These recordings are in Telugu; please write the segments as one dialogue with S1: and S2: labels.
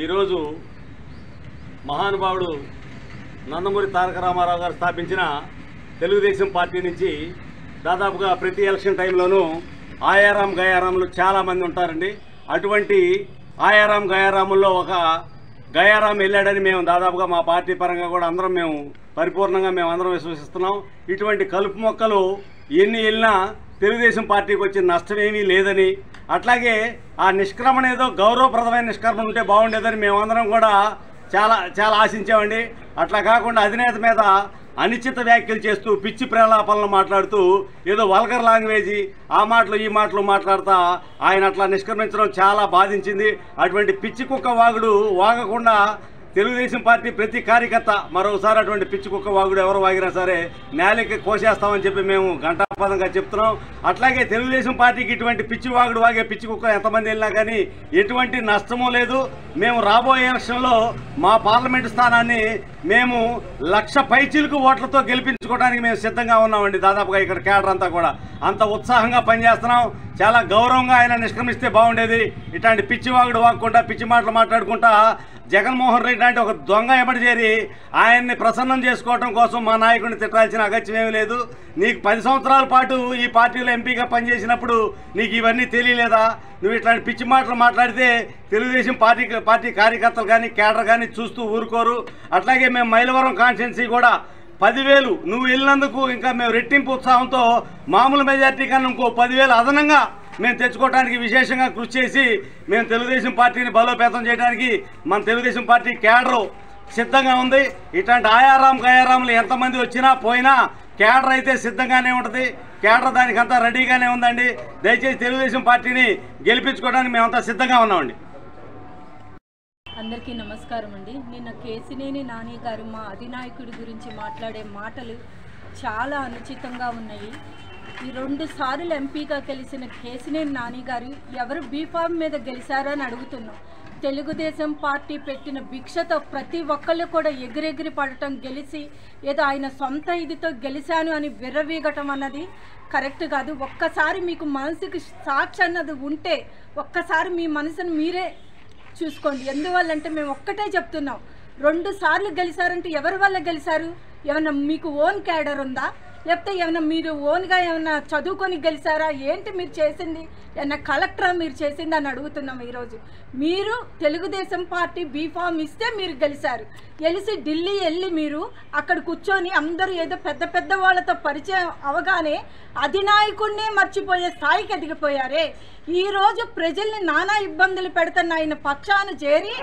S1: ఈరోజు మహానుభావుడు నందమూరి తారక రామారావు గారు స్థాపించిన తెలుగుదేశం పార్టీ నుంచి దాదాపుగా ప్రతి ఎలక్షన్ టైంలోనూ ఆయారాం గయారాములు చాలామంది ఉంటారండి. అటువంటి ఆయారాం గయారాముల్లో ఒక గయారాం వెళ్ళాడని మేము దాదాపుగా మా పార్టీ పరంగా కూడా అందరం పరిపూర్ణంగా అందరం విశ్వసిస్తున్నాం. ఇటువంటి కలుపు మొక్కలు ఎన్ని వెళ్ళినా తెలుగుదేశం పార్టీకి వచ్చిన నష్టమేమీ లేదని, అట్లాగే ఆ నిష్క్రమణ ఏదో గౌరవప్రదమైన నిష్క్రమణ ఉంటే బాగుండేదని మేమందరం కూడా చాలా ఆశించామండి. అట్లా కాకుండా అధినేత మీద అనిశ్చిత వ్యాఖ్యలు చేస్తూ పిచ్చి ప్రలాపనలు మాట్లాడుతూ ఏదో వల్గర్ లాంగ్వేజీ ఆ మాటలు ఈ మాటలు మాట్లాడుతా ఆయన అట్లా నిష్క్రమించడం చాలా బాధించింది. అటువంటి పిచ్చి కుక్క వాగుడు వాగకుండా తెలుగుదేశం పార్టీ ప్రతి కార్యకర్త మరోసారి అటువంటి పిచ్చి కుక్క వాగుడు ఎవరు వాగినా సరే నేలకి కోసేస్తామని చెప్పి మేము ఘంటాపదంగా చెప్తున్నాం. అట్లాగే తెలుగుదేశం పార్టీకి ఇటువంటి పిచ్చి వాగుడు వాగే పిచ్చి కుక్క ఎంతమంది వెళ్ళినా కానీ ఎటువంటి నష్టమూ లేదు. మేము రాబోయే ఎలక్షన్లో మా పార్లమెంటు స్థానాన్ని మేము 1,00,000 పైచీలకు ఓట్లతో గెలిపించుకోవడానికి మేము సిద్ధంగా ఉన్నామండి. దాదాపుగా ఇక్కడ కేడర్ అంతా కూడా అంత ఉత్సాహంగా పనిచేస్తున్నాం. చాలా గౌరవంగా ఆయన నిష్క్రమిస్తే బాగుండేది. ఇట్లాంటి పిచ్చి వాగుడు వాగకుండా పిచ్చి మాటలు మాట్లాడుకుంటా జగన్మోహన్ రెడ్డి అంటే ఒక దొంగ ఎమ్మడి చేరి ఆయన్ని ప్రసన్నం చేసుకోవడం కోసం మా నాయకుడిని తిట్టాల్సిన అగత్యం ఏమీ లేదు. నీకు 10 సంవత్సరాల పాటు ఈ పార్టీలో ఎంపీగా పనిచేసినప్పుడు నీకు ఇవన్నీ తెలియలేదా? నువ్వు ఇట్లాంటి పిచ్చి మాటలు మాట్లాడితే తెలుగుదేశం పార్టీ కార్యకర్తలు కానీ కేడర్ కానీ చూస్తూ ఊరుకోరు. అట్లాగే మేము మైలవరం కాన్స్టిట్యున్సీ కూడా 10,000 నువ్వు వెళ్ళినందుకు ఇంకా మేము రెట్టింపు ఉత్సాహంతో మామూలు మెజార్టీ కన్నా ఇంకో 10,000 అదనంగా మేము తెచ్చుకోవడానికి విశేషంగా కృషి చేసి మేము తెలుగుదేశం పార్టీని బలోపేతం చేయడానికి మన తెలుగుదేశం పార్టీ కేడరు సిద్ధంగా ఉంది. ఇట్లాంటి ఆయారాం గయారాములు ఎంతమంది వచ్చినా పోయినా కేడర్ అయితే సిద్ధంగానే ఉంటుంది. కేడర్ దానికంతా రెడీగానే ఉందండి. దయచేసి తెలుగుదేశం పార్టీని గెలిపించుకోవడానికి మేమంతా సిద్ధంగా ఉన్నామండి.
S2: అందరికీ నమస్కారం అండి. నిన్న కేసినేని నాని గారు మా అధినాయకుడి గురించి మాట్లాడే మాటలు చాలా అనుచితంగా ఉన్నాయి. ఈ 2 సార్లు ఎంపీగా గెలిచిన కేసినేని నాని గారు ఎవరు బీఫామ్ మీద గెలిచారని అడుగుతున్నాం. తెలుగుదేశం పార్టీ పెట్టిన భిక్షతో ప్రతి ఒక్కళ్ళు కూడా ఎగిరెగిరి పడటం, గెలిచి ఏదో ఆయన సొంత ఇదితో గెలిచాను అని విర్రవీగటం అన్నది కరెక్ట్ కాదు. ఒక్కసారి మీకు మనసుకి సాక్షి అన్నది ఉంటే ఒక్కసారి మీ మనసును మీరే చూసుకోండి. ఎందువల్లంటే మేము ఒక్కటే చెప్తున్నాం, 2 సార్లు గెలిచారంటే ఎవరి వల్ల గెలిచారు? ఏమన్నా మీకు ఓన్ క్యాడర్ ఉందా? లేకపోతే ఏమన్నా మీరు ఓన్గా ఏమన్నా చదువుకొని గెలిచారా? ఏంటి మీరు చేసింది? ఏమన్నా కలెక్టరా మీరు చేసింది అని అడుగుతున్నాం. ఈరోజు మీరు తెలుగుదేశం పార్టీ బీఫామ్ ఇస్తే మీరు గెలిచారు. గెలిచి ఢిల్లీ వెళ్ళి మీరు అక్కడ కూర్చొని అందరూ ఏదో పెద్ద పెద్ద వాళ్ళతో పరిచయం అవగానే అధినాయకుడినే మర్చిపోయే స్థాయికి ఎదిగిపోయారే. ఈరోజు ప్రజల్ని నానా ఇబ్బందులు పెడుతున్న ఆయన పక్షాన చేరి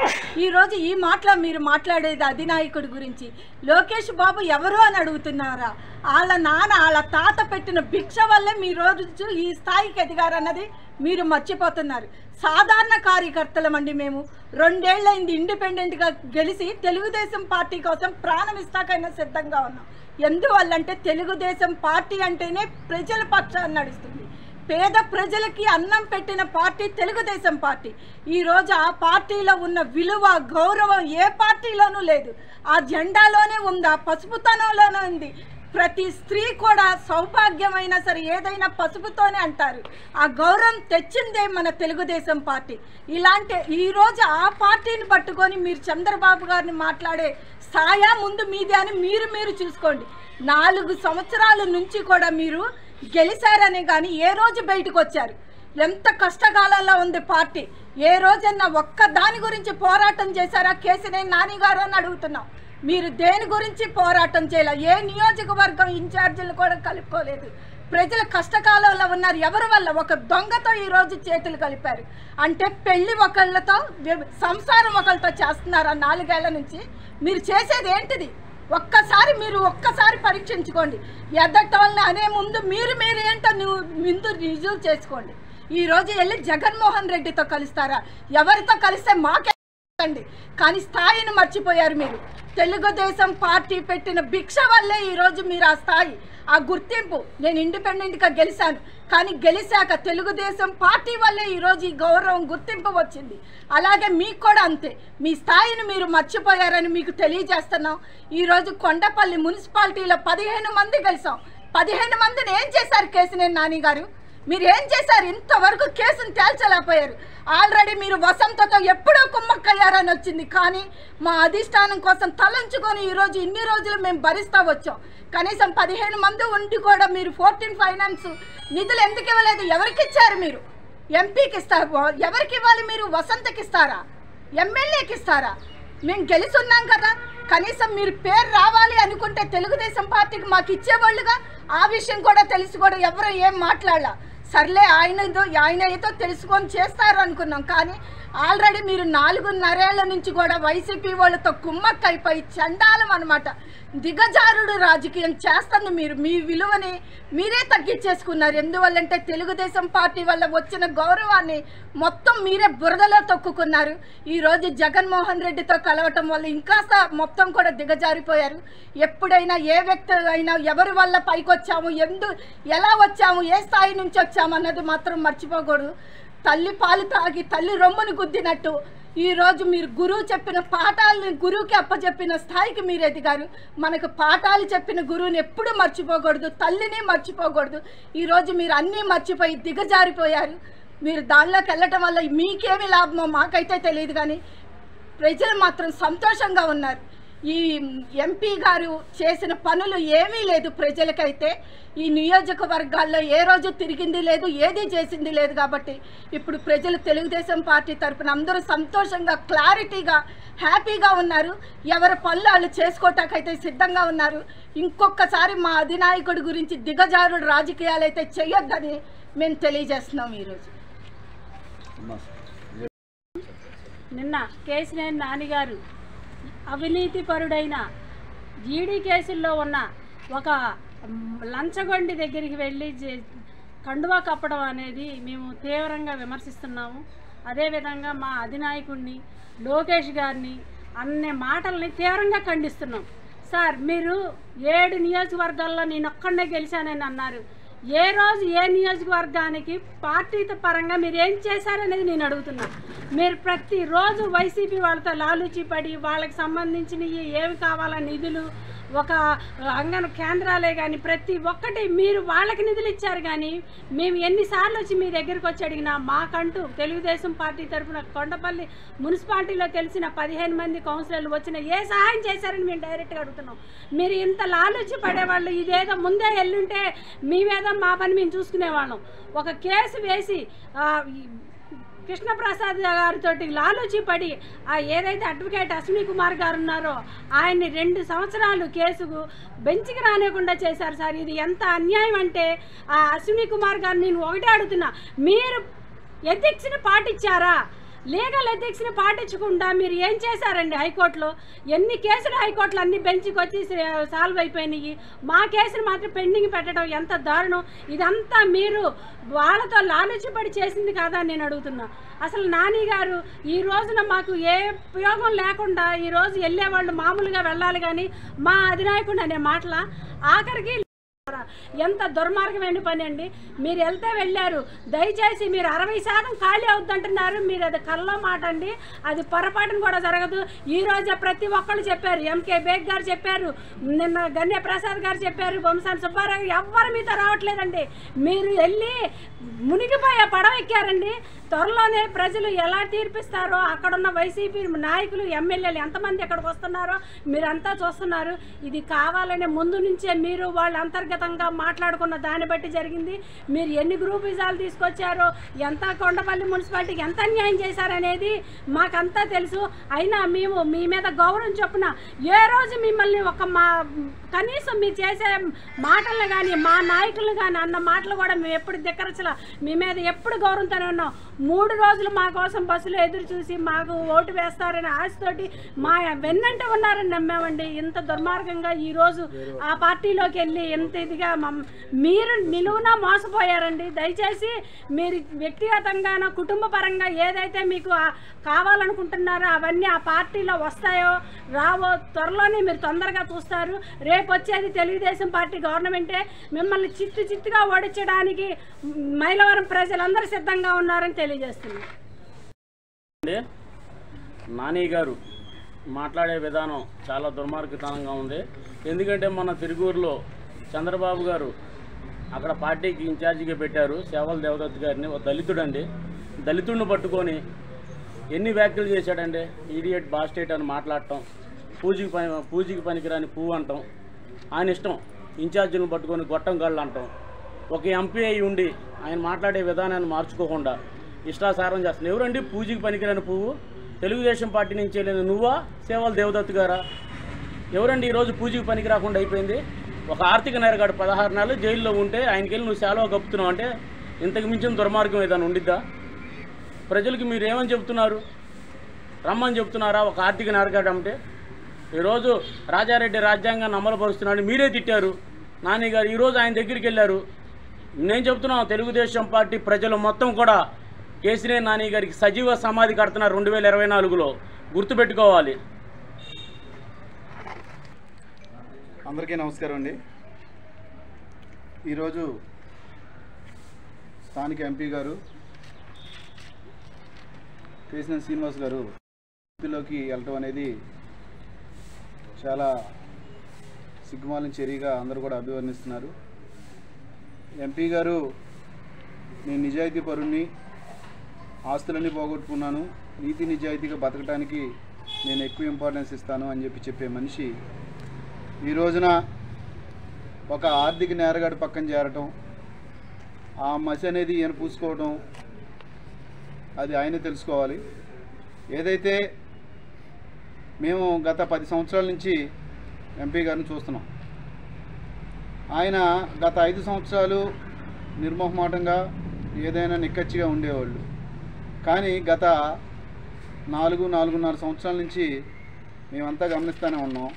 S2: ఈరోజు ఈ మాటలో మీరు మాట్లాడేది అధినాయకుడి గురించి. లోకేష్ బాబు ఎవరు అని అడుగుతున్నారా? వాళ్ళ నాన్న వాళ్ళ తాత పెట్టిన భిక్ష వల్లే మీ రోజు ఈ స్థాయికి ఎదిగారన్నది మీరు మర్చిపోతున్నారు. సాధారణ కార్యకర్తలమండి మేము. 2 ఏళ్ళైంది ఇండిపెండెంట్గా గెలిచి తెలుగుదేశం పార్టీ కోసం ప్రాణం ఇస్తాకైనా సిద్ధంగా ఉన్నాం. ఎందువల్లంటే తెలుగుదేశం పార్టీ అంటేనే ప్రజల పక్షాన్ని నడుస్తుంది. పేద ప్రజలకి అన్నం పెట్టిన పార్టీ తెలుగుదేశం పార్టీ. ఈరోజు ఆ పార్టీలో ఉన్న విలువ, గౌరవం ఏ పార్టీలోనూ లేదు. ఆ జెండాలోనే ఉంది, ఆ పసుపుతనంలోనే ఉంది. ప్రతి స్త్రీ కూడా సౌభాగ్యమైనా సరే ఏదైనా పసుపుతోనే అంటారు. ఆ గౌరవం తెచ్చిందే మన తెలుగుదేశం పార్టీ. ఇలాంటి ఈరోజు ఆ పార్టీని పట్టుకొని మీరు చంద్రబాబు గారిని మాట్లాడే స్థాయా ముందు మీదే అని మీరు చూసుకోండి. 4 సంవత్సరాల నుంచి కూడా మీరు గెలిచారనే కానీ ఏ రోజు బయటకు వచ్చారు? ఎంత కష్టకాలంలో ఉంది పార్టీ. ఏ రోజన్నా ఒక్క దాని గురించి పోరాటం చేశారా కేసినేని నాని గారు అని అడుగుతున్నాం. మీరు దేని గురించి పోరాటం చేయాలి? ఏ నియోజకవర్గం ఇన్ఛార్జీలు కూడా కలుపుకోలేదు. ప్రజలు కష్టకాలంలో ఉన్నారు. ఎవరి వల్ల? ఒక దొంగతో ఈరోజు చేతులు కలిపారు. అంటే పెళ్లి ఒకళ్ళతో, సంసారం ఒకళ్ళతో చేస్తున్నారా 4 ఏళ్ల నుంచి? మీరు చేసేది ఏంటిది? ఒక్కసారి పరీక్షించుకోండి. ఎదటోళ్ళని అనే ముందు మీరు ఏంటో ముందు రిజ్యూ చేసుకోండి. ఈరోజు వెళ్ళి జగన్మోహన్ రెడ్డితో కలుస్తారా? ఎవరితో కలిస్తే మాకే కానీ స్థాయిని మర్చిపోయారు మీరు. తెలుగుదేశం పార్టీ పెట్టిన భిక్ష వల్లే ఈరోజు మీరు ఆ స్థాయి, ఆ గుర్తింపు. నేను ఇండిపెండెంట్గా గెలిచాను, కానీ గెలిచాక తెలుగుదేశం పార్టీ వల్లే ఈరోజు ఈ గౌరవం, గుర్తింపు వచ్చింది. అలాగే మీకు కూడా అంతే. మీ స్థాయిని మీరు మర్చిపోయారని మీకు తెలియజేస్తున్నాం. ఈరోజు కొండపల్లి మున్సిపాలిటీలో 15 మంది గెలిచాం. 15 మందిని ఏం చేశారు కేసినేని నాని గారు? మీరు ఏం చేశారు? ఇంతవరకు కేసును తేల్చలేకపోయారు. ఆల్రెడీ మీరు వసంతతో ఎప్పుడో కుమ్మక్కయ్యారని వచ్చింది, కానీ మా అధిష్టానం కోసం తలంచుకొని ఈరోజు ఇన్ని రోజులు మేము భరిస్తూ వచ్చాం. కనీసం 15 మంది ఉండి కూడా మీరు 14 ఫైనాన్స్ నిధులు ఎందుకు ఇవ్వలేదు? ఎవరికి ఇచ్చారు? మీరు ఎంపీకి ఇస్తారు, ఎవరికి ఇవ్వాలి? మీరు వసంతకి ఇస్తారా? ఎమ్మెల్యేకి ఇస్తారా? మేము గెలుస్తున్నాం కదా, కనీసం మీరు పేరు రావాలి అనుకుంటే తెలుగుదేశం పార్టీకి మాకు ఇచ్చేవాళ్ళుగా. ఆ విషయం కూడా తెలిసి కూడా ఎవరు ఏం మాట్లాడాల. సర్లే, ఆయన ఏదో తెలుసుకొని చేస్తారు అనుకున్నాం, కానీ ఆల్రెడీ మీరు 4.5 ఏళ్ల నుంచి కూడా వైసీపీ వాళ్ళతో కుమ్మక్కైపోయి చండాలం అన్నమాట. దిగజారుడు రాజకీయం చేస్తుంది మీరు. మీ విలువని మీరే తగ్గించేసుకున్నారు. ఎందువల్లంటే తెలుగుదేశం పార్టీ వల్ల వచ్చిన గౌరవాన్ని మొత్తం మీరే బురదలో తొక్కుకున్నారు. ఈరోజు జగన్మోహన్ రెడ్డితో కలవటం వల్ల ఇంకాస్త మొత్తం కూడా దిగజారిపోయారు. ఎప్పుడైనా ఏ వ్యక్తి అయినా ఎవరి వల్ల పైకి వచ్చాము, ఎలా వచ్చాము, ఏ స్థాయి నుంచి వచ్చాము అన్నది మాత్రం మర్చిపోకూడదు. తల్లి పాలు తాగి తల్లి రొమ్మును గుద్దినట్టు ఈరోజు మీరు గురువు చెప్పిన పాఠాలని గురువుకి అప్పచెప్పిన స్థాయికి మీరు ఎదిగారు. మనకు పాఠాలు చెప్పిన గురువుని ఎప్పుడూ మర్చిపోకూడదు, తల్లిని మర్చిపోకూడదు. ఈరోజు మీరు అన్నీ మర్చిపోయి దిగజారిపోయారు. మీరు దానిలోకి వెళ్ళటం వల్ల మీకేమి లాభమో మాకైతే తెలియదు, కానీ ప్రజలు మాత్రం సంతోషంగా ఉన్నారు. ఈ ఎంపీ గారు చేసిన పనులు ఏమీ లేదు ప్రజలకైతే. ఈ నియోజకవర్గాల్లో ఏ రోజు తిరిగింది లేదు, ఏది చేసింది లేదు. కాబట్టి ఇప్పుడు ప్రజలు తెలుగుదేశం పార్టీ తరఫున అందరూ సంతోషంగా, క్లారిటీగా, హ్యాపీగా ఉన్నారు. ఎవరి పనులు వాళ్ళు చేసుకోవటానికైతే సిద్ధంగా ఉన్నారు. ఇంకొకసారి మా అధినాయకుడి గురించి దిగజారుడు రాజకీయాలు అయితే చేయొద్దని మేము తెలియజేస్తున్నాం. ఈరోజు
S3: నిన్న కేసినేని నాని గారు అవినీతిపరుడైన ఈడీ కేసుల్లో ఉన్న ఒక లంచగొండి దగ్గరికి వెళ్ళి కండువా కప్పడం అనేది మేము తీవ్రంగా విమర్శిస్తున్నాము. అదేవిధంగా మా అధినాయకుడిని లోకేష్ గారిని అనే మాటల్ని తీవ్రంగా ఖండిస్తున్నాం. సార్, మీరు 7 నియోజకవర్గాల్లో నేను ఒక్కడే గెలిచానని అన్నారు. ఏ రోజు ఏ నియోజకవర్గానికి పార్టీ పరంగా మీరు ఏం చేశారనేది నేను అడుగుతున్నా. మీరు ప్రతిరోజు వైసీపీ వాళ్ళతో లాలూచి పడి వాళ్ళకి సంబంధించినవి ఏమి కావాలని నిధులు, ఒక అంగన కేంద్రాలే కానీ ప్రతి ఒక్కటి మీరు వాళ్ళకి నిధులు ఇచ్చారు. కానీ మేము ఎన్నిసార్లు వచ్చి మీ దగ్గరికి వచ్చి అడిగినా మాకంటూ తెలుగుదేశం పార్టీ తరఫున కొండపల్లి మున్సిపాలిటీలో తెలిసిన 15 మంది కౌన్సిలర్లు వచ్చిన ఏ సహాయం చేశారని మేము డైరెక్ట్గా అడుగుతున్నాం. మీరు ఇంత లాలూచి పడేవాళ్ళు, ఇదేదో ముందే ఎల్లుంటే మీ మీద మా పని మేము చూసుకునేవాళ్ళం. ఒక కేసు వేసి కృష్ణప్రసాద్ గారితో లాలూచి పడి ఏదైతే అడ్వకేట్ అశ్విని కుమార్ గారు ఉన్నారో ఆయన్ని 2 సంవత్సరాలు కేసుకు బెంచ్కి రానివ్వకుండా చేశారు. సార్, ఇది ఎంత అన్యాయం అంటే ఆ అశ్విని కుమార్ గారు నేను ఒకటే అడుగుతున్నా, మీరు ఎథిక్స్ని పాటించారా? లీగల్ ఎథిక్స్ని పాటించకుండా మీరు ఏం చేశారండి? హైకోర్టులో ఎన్ని కేసులు హైకోర్టులో అన్ని బెంచ్కి వచ్చి సాల్వ్ అయిపోయినాయి. మా కేసులు మాత్రం పెండింగ్ పెట్టడం ఎంత దారుణం. ఇదంతా మీరు వాళ్ళతో లాలూచిపడి చేసింది కాదా నేను అడుగుతున్నా. అసలు నాని గారు ఈ రోజున మాకు ఏ ఉపయోగం లేకుండా ఈరోజు వెళ్ళేవాళ్ళు మామూలుగా వెళ్ళాలి, కానీ మా అధినాయకుడు అనే మాటల ఆఖరికి ఎంత దుర్మార్గమైన పని అండి. మీరు వెళ్తే వెళ్ళారు, దయచేసి మీరు 60% ఖాళీ అవుద్దంటున్నారు. మీరు అది కల్లో మాట అండి, అది పొరపాటును కూడా జరగదు. ఈరోజే ప్రతి ఒక్కళ్ళు చెప్పారు, ఎంకే బేగ్ గారు చెప్పారు, నిన్న గన్య ప్రసాద్ గారు చెప్పారు, బొమ్మసాని సుబ్బారావు ఎవ్వరు మీతో రావట్లేదండి. మీరు వెళ్ళి మునిగిపోయే పడవ ఎక్కారండి. త్వరలోనే ప్రజలు ఎలా తీర్పిస్తారో అక్కడున్న వైసీపీ నాయకులు, ఎమ్మెల్యేలు ఎంతమంది ఎక్కడికి వస్తున్నారో మీరంతా చూస్తున్నారు. ఇది కావాలనే ముందు నుంచే మీరు వాళ్ళు అంతర్గతంగా మాట్లాడుకున్న దాన్ని బట్టి జరిగింది. మీరు ఎన్ని గ్రూపిజాలు తీసుకొచ్చారో, ఎంత కొండపల్లి మున్సిపాలిటీకి ఎంత అన్యాయం చేశారనేది మాకంతా తెలుసు. అయినా మేము మీ మీద గౌరవం చొప్పున ఏ రోజు మిమ్మల్ని కనీసం మీరు చేసే మాటలను కానీ మా నాయకులను కానీ అన్న మాటలు కూడా మేము ఎప్పుడు ధిక్కరించలా. మీ మీద ఎప్పుడు గౌరవంతోనే ఉన్నాం. 3 రోజులు మా కోసం బస్సులో ఎదురు చూసి మాకు ఓటు వేస్తారని ఆశతోటి మా వెన్నంటే ఉన్నారని నమ్మామండి. ఇంత దుర్మార్గంగా ఈరోజు ఆ పార్టీలోకి వెళ్ళి ఎంత ఇదిగా మీరు నిలువునా మోసపోయారండి. దయచేసి మీరు వ్యక్తిగతంగానో కుటుంబ పరంగా ఏదైతే మీకు కావాలనుకుంటున్నారో అవన్నీ ఆ పార్టీలో వస్తాయో రావో త్వరలోనే మీరు తొందరగా చూస్తారు. రేపు వచ్చేది తెలుగుదేశం పార్టీ గవర్నమెంటే. మిమ్మల్ని చిత్తుగా ఓడించడానికి మైలవరం ప్రజలందరూ సిద్ధంగా ఉన్నారని తెలియజేస్తున్నారు.
S4: నాని గారు మాట్లాడే విధానం చాలా దుర్మార్గతనంగా ఉంది. ఎందుకంటే మన తిరుగూరులో చంద్రబాబు గారు అక్కడ పార్టీకి ఇన్ఛార్జిగా పెట్టారు సేవల దేవదత్ గారిని. ఒక దళితుడండి, దళితుడిని పట్టుకొని ఎన్ని వ్యాఖ్యలు చేశాడండి. ఈడియట్ బాస్టేట్ అని మాట్లాడటం, పూజకి పనికిరాని పువ్వు అంటాం, ఆయన ఇష్టం. ఇన్ఛార్జీలను పట్టుకొని గొట్టం గళ్ళు అంటాం. ఒక ఎంపీ అయి ఉండి ఆయన మాట్లాడే విధానాన్ని మార్చుకోకుండా ఇష్టాసారం చేస్తున్నాం. ఎవరండి పూజకి పనికిరాని పువ్వు? తెలుగుదేశం పార్టీ నుంచి వెళ్ళిన నువ్వా, సేవల దేవదత్ గారా? ఎవరండి ఈరోజు పూజకి పనికి రాకుండా అయిపోయింది? ఒక ఆర్థిక నేరగాడు 16 నెలలు జైల్లో ఉంటే ఆయనకి వెళ్ళి నువ్వు సెలవు కప్పుతున్నావు అంటే ఇంతకు మించిన దుర్మార్గం ఏదైనా ఉండిద్దా? ప్రజలకి మీరు ఏమని చెప్తున్నారు? రమ్మని చెప్తున్నారా? ఒక ఆర్థిక నేరగాడు అంటే ఈరోజు రాజారెడ్డి రాజ్యాంగాన్ని అమలుపరుస్తున్నాడు మీరే తిట్టారు. నాని గారు ఈరోజు ఆయన దగ్గరికి వెళ్ళారు. నేను చెప్తున్నాను, తెలుగుదేశం పార్టీ ప్రజలు మొత్తం కూడా కేసీఆర్ నాని గారికి సజీవ సమాధి కడుతున్నారు 2024లో. గుర్తుపెట్టుకోవాలి.
S5: అందరికీ నమస్కారం అండి. ఈరోజు స్థానిక ఎంపీ గారు కేసీఆర్ శ్రీనివాస్ గారు ఎంపీలోకి వెళ్ళటం అనేది చాలా సిగ్గుమాలిన చర్యగా అందరూ కూడా అభివర్ణిస్తున్నారు. ఎంపీ గారు, నేను నిజాయితీ పరుణ్ణి, ఆస్తులన్నీ పోగొట్టుకున్నాను, నీతి నిజాయితీగా బతకడానికి నేను ఎక్కువ ఇంపార్టెన్స్ ఇస్తాను అని చెప్పే మనిషి ఈ రోజున ఒక ఆర్థిక నేరగాడి పక్కన చేరటం, ఆ మసి అనేది ఈయన పూసుకోవడం, అది ఆయనే తెలుసుకోవాలి. ఏదైతే మేము గత 10 సంవత్సరాల నుంచి ఎంపీ గారిని చూస్తున్నాం. ఆయన గత 5 సంవత్సరాలు నిర్మోహమాటంగా ఏదైనా నిక్కచ్చిగా ఉండేవాళ్ళు. కానీ గత 4.5 సంవత్సరాల నుంచి మేమంతా గమనిస్తూనే ఉన్నాం.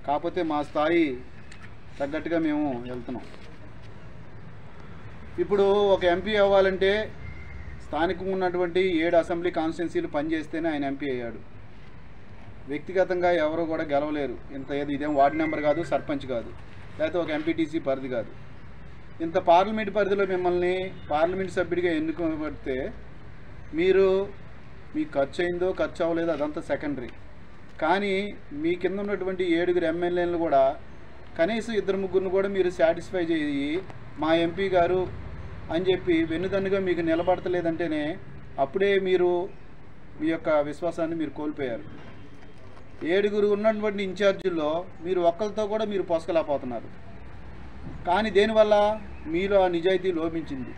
S5: కాకపోతే మా స్థాయి తగ్గట్టుగా మేము వెళ్తున్నాం. ఇప్పుడు ఒక ఎంపీ అవ్వాలంటే స్థానికంగా ఉన్నటువంటి 7 అసెంబ్లీ కాన్స్టిట్యున్సీలు పనిచేస్తేనే ఆయన ఎంపీ అయ్యాడు. వ్యక్తిగతంగా ఎవరు కూడా గెలవలేరు. ఇదేం వార్డు నెంబర్ కాదు, సర్పంచ్ కాదు, లేకపోతే ఒక ఎంపీటీసీ పరిధి కాదు. ఇంత పార్లమెంట్ పరిధిలో మిమ్మల్ని పార్లమెంట్ సభ్యుడిగా ఎన్నుకోబడితే మీకు ఖర్చు అయిందో ఖర్చు అవ్వలేదో అదంతా సెకండరీ. కానీ మీ కింద ఉన్నటువంటి 7 ఎమ్మెల్యేలను కూడా కనీసం 2-3 కూడా మీరు సాటిస్ఫై చేయి మా ఎంపీ గారు అని చెప్పి వెన్నుదన్నుగా మీకు నిలబడతలేదంటేనే అప్పుడే మీరు మీ యొక్క విశ్వాసాన్ని మీరు కోల్పోయారు. 7 ఉన్నటువంటి ఇన్ఛార్జీల్లో మీరు ఒక్కరితో కూడా మీరు పొసకలేకపోతున్నారు. కానీ దేనివల్ల? మీలో ఆ నిజాయితీ లోపించింది.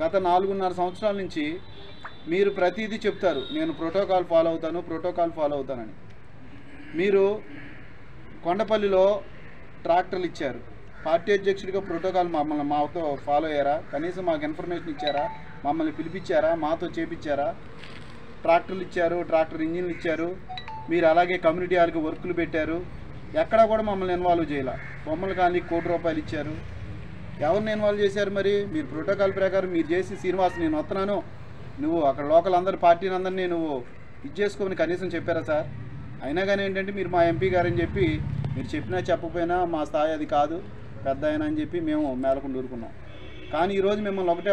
S5: గత 4.5 సంవత్సరాల నుంచి మీరు ప్రతిదీ చెప్తారు, నేను ప్రోటోకాల్ ఫాలో అవుతానని. మీరు కొండపల్లిలో ట్రాక్టర్లు ఇచ్చారు. పార్టీ అధ్యక్షుడిగా ప్రోటోకాల్ మాతో ఫాలో అయ్యారా? కనీసం మాకు ఇన్ఫర్మేషన్ ఇచ్చారా? మమ్మల్ని పిలిపించారా? మాతో చేపించారా? ట్రాక్టర్లు ఇచ్చారు, ట్రాక్టర్ ఇంజిన్లు ఇచ్చారు. మీరు అలాగే కమ్యూనిటీ హాల్కి వర్కులు పెట్టారు. ఎక్కడా కూడా మమ్మల్ని ఇన్వాల్వ్ చేయాల. బొమ్మల కానీ ₹1 కోటి ఇచ్చారు. ఎవరిని ఇన్వాల్వ్ చేశారు? మరి మీరు ప్రోటోకాల్ ప్రకారం మీరు చేసి శ్రీనివాస్ నేను వస్తున్నాను, నువ్వు అక్కడ లోకల్ పార్టీని అందరినీ నువ్వు ఇది చేసుకోమని కనీసం చెప్పారా సార్? అయినా కానీ ఏంటంటే మీరు మా ఎంపీ గారని చెప్పి మీరు చెప్పినా చెప్పకపోయినా మా స్థాయి అది కాదు, పెద్ద ఆయన అని చెప్పి మేము మేలకుండా ఊరుకున్నాం. కానీ ఈరోజు మిమ్మల్ని ఒకటే